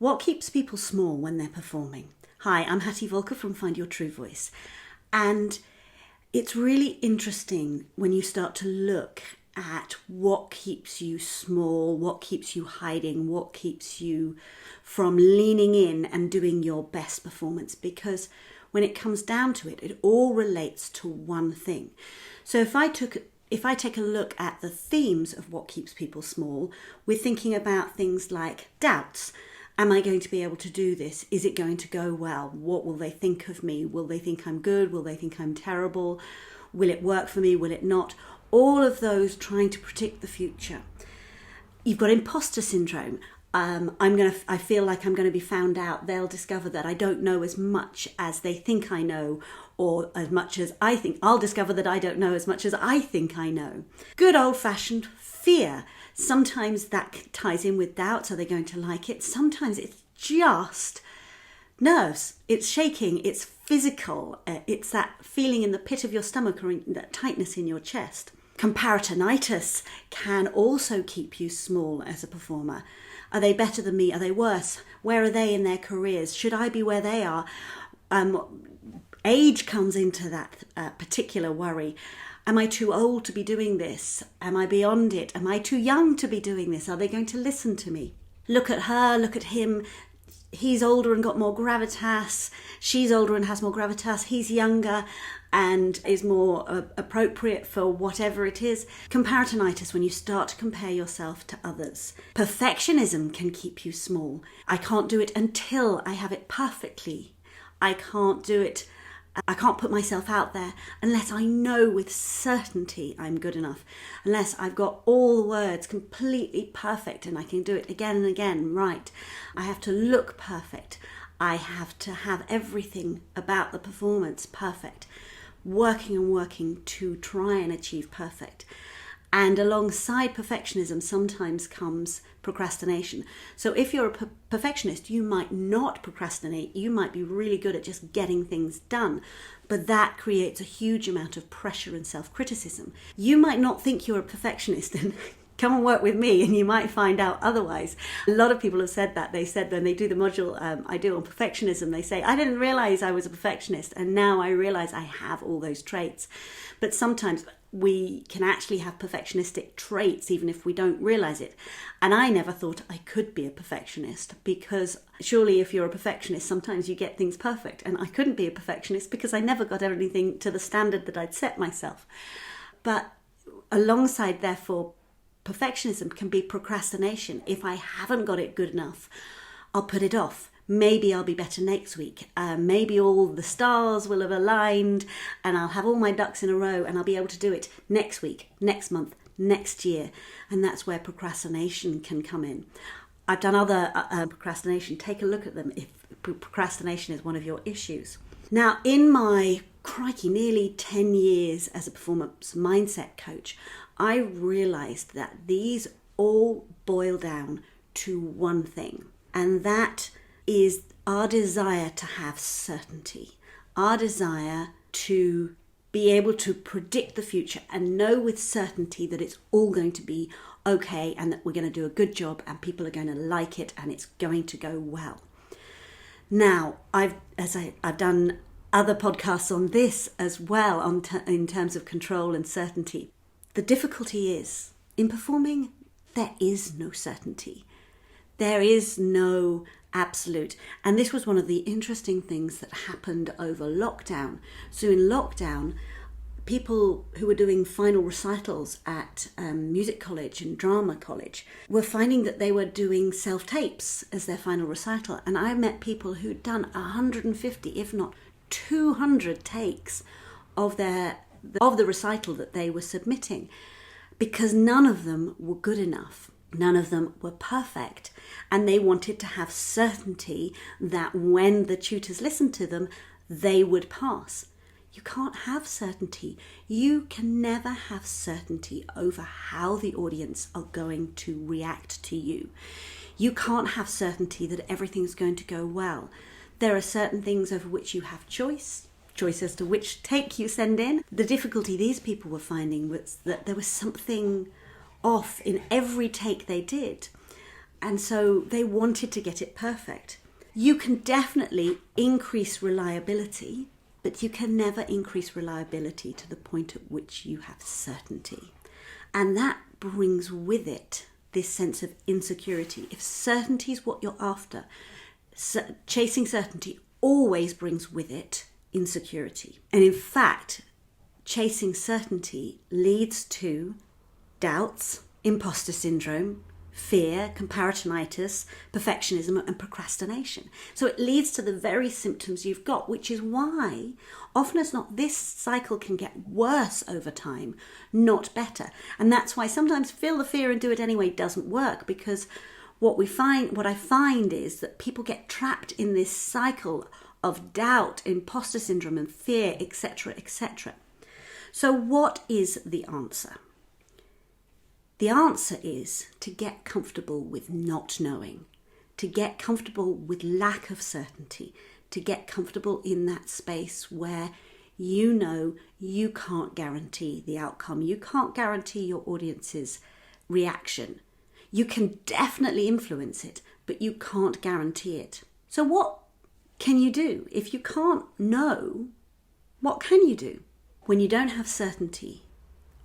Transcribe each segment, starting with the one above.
What keeps people small when they're performing? Hi, I'm Hattie Volker from Find Your True Voice. And it's really interesting when you start to look at what keeps you small, what keeps you hiding, what keeps you from leaning in and doing your best performance. Because when it comes down to it, it all relates to one thing. So if I take a look at the themes of what keeps people small, we're thinking about things like doubts. Am I going to be able to do this? Is it going to go well? What will they think of me? Will they think I'm good? Will they think I'm terrible? Will it work for me? Will it not? All of those trying to predict the future. You've got imposter syndrome. I feel like I'm going to be found out. They'll discover that I don't know as much as they think I know, or as much as I think. I'll discover that I don't know as much as I think I know. Good old-fashioned fear. Sometimes that ties in with doubts. Are they going to like it? Sometimes it's just nerves. It's shaking. It's physical. It's that feeling in the pit of your stomach or that tightness in your chest. Comparitonitis can also keep you small as a performer. Are they better than me? Are they worse? Where are they in their careers? Should I be where they are? Age comes into that particular worry. Am I too old to be doing this? Am I beyond it? Am I too young to be doing this? Are they going to listen to me? Look at her, look at him. He's older and got more gravitas. She's older and has more gravitas. He's younger and is more appropriate for whatever it is. Comparitonitis, when you start to compare yourself to others. Perfectionism can keep you small. I can't do it until I have it perfectly. I can't do it. I can't put myself out there unless I know with certainty I'm good enough, unless I've got all the words completely perfect and I can do it again and again right. I have to look perfect. I have to have everything about the performance perfect, working and working to try and achieve perfect. And alongside perfectionism sometimes comes procrastination. So if you're a perfectionist, you might not procrastinate. You might be really good at just getting things done. But that creates a huge amount of pressure and self-criticism. You might not think you're a perfectionist and come and work with me and you might find out otherwise. A lot of people have said that. They said when they do the module I do on perfectionism, they say, I didn't realize I was a perfectionist and now I realize I have all those traits. But sometimes we can actually have perfectionistic traits even if we don't realize it. And I never thought I could be a perfectionist, because surely if you're a perfectionist, sometimes you get things perfect. And I couldn't be a perfectionist because I never got everything to the standard that I'd set myself. But alongside, therefore, perfectionism can be procrastination. If I haven't got it good enough, I'll put it off. Maybe I'll be better next week. Maybe all the stars will have aligned and I'll have all my ducks in a row and I'll be able to do it next week, next month, next year. And that's where procrastination can come in. I've done other procrastination. Take a look at them if procrastination is one of your issues. Now, in my nearly 10 years as a performance mindset coach, I realized that these all boil down to one thing, and that is our desire to have certainty, our desire to be able to predict the future and know with certainty that it's all going to be okay and that we're going to do a good job and people are going to like it and it's going to go well. Now, I've done other podcasts on this as well in terms of control and certainty. The difficulty is, in performing, there is no certainty. There is no absolute. And this was one of the interesting things that happened over lockdown. So in lockdown, people who were doing final recitals at music college and drama college were finding that they were doing self-tapes as their final recital. And I met people who'd done 150, if not 200 takes of the recital that they were submitting, because none of them were good enough. None of them were perfect, and they wanted to have certainty that when the tutors listened to them, they would pass. You can't have certainty. You can never have certainty over how the audience are going to react to you. You can't have certainty that everything's going to go well. There are certain things over which you have choice as to which take you send in. The difficulty these people were finding was that there was something off in every take they did. And so they wanted to get it perfect. You can definitely increase reliability, but you can never increase reliability to the point at which you have certainty. And that brings with it this sense of insecurity. If certainty is what you're after, chasing certainty always brings with it insecurity. And in fact, chasing certainty leads to doubts, imposter syndrome, fear, comparitonitis, perfectionism, and procrastination. So it leads to the very symptoms you've got, which is why, often as not, this cycle can get worse over time, not better. And that's why sometimes feel the fear and do it anyway doesn't work, because what I find is that people get trapped in this cycle of doubt, imposter syndrome, and fear, etc., etc. So what is the answer? The answer is to get comfortable with not knowing, to get comfortable with lack of certainty, to get comfortable in that space where you know you can't guarantee the outcome. You can't guarantee your audience's reaction. You can definitely influence it, but you can't guarantee it. So what can you do? If you can't know, what can you do? When you don't have certainty,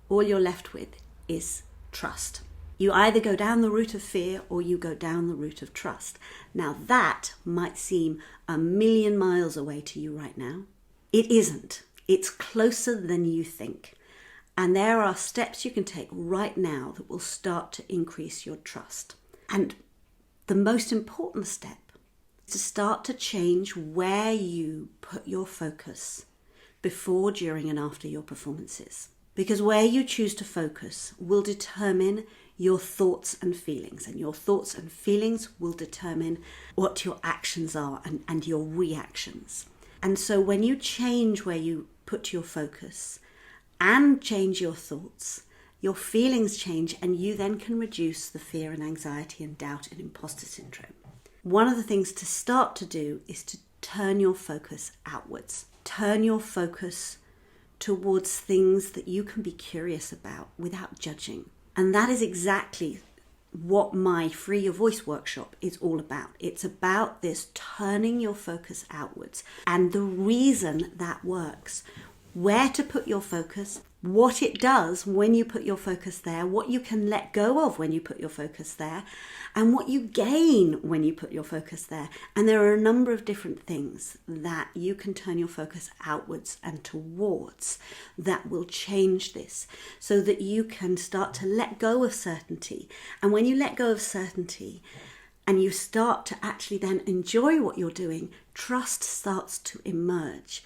all you're left with is trust. You either go down the route of fear or you go down the route of trust. Now that might seem a million miles away to you right now. It isn't. It's closer than you think. And there are steps you can take right now that will start to increase your trust. And the most important step is to start to change where you put your focus before, during, and after your performances. Because where you choose to focus will determine your thoughts and feelings. And your thoughts and feelings will determine what your actions are and your reactions. And so when you change where you put your focus and change your thoughts, your feelings change, and you then can reduce the fear and anxiety and doubt and imposter syndrome. One of the things to start to do is to turn your focus outwards. Turn your focus towards things that you can be curious about without judging. And that is exactly what my Free Your Voice workshop is all about. It's about this turning your focus outwards. And the reason that works, where to put your focus, what it does when you put your focus there, what you can let go of when you put your focus there, and what you gain when you put your focus there. And there are a number of different things that you can turn your focus outwards and towards that will change this, so that you can start to let go of certainty. And when you let go of certainty and you start to actually then enjoy what you're doing, trust starts to emerge.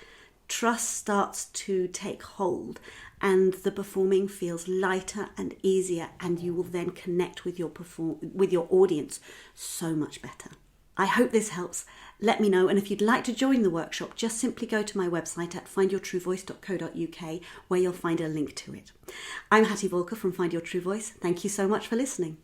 Trust starts to take hold, and the performing feels lighter and easier, and you will then connect with your audience so much better. I hope this helps. Let me know, and if you'd like to join the workshop, just simply go to my website at findyourtruevoice.co.uk, where you'll find a link to it. I'm Hattie Volker from Find Your True Voice. Thank you so much for listening.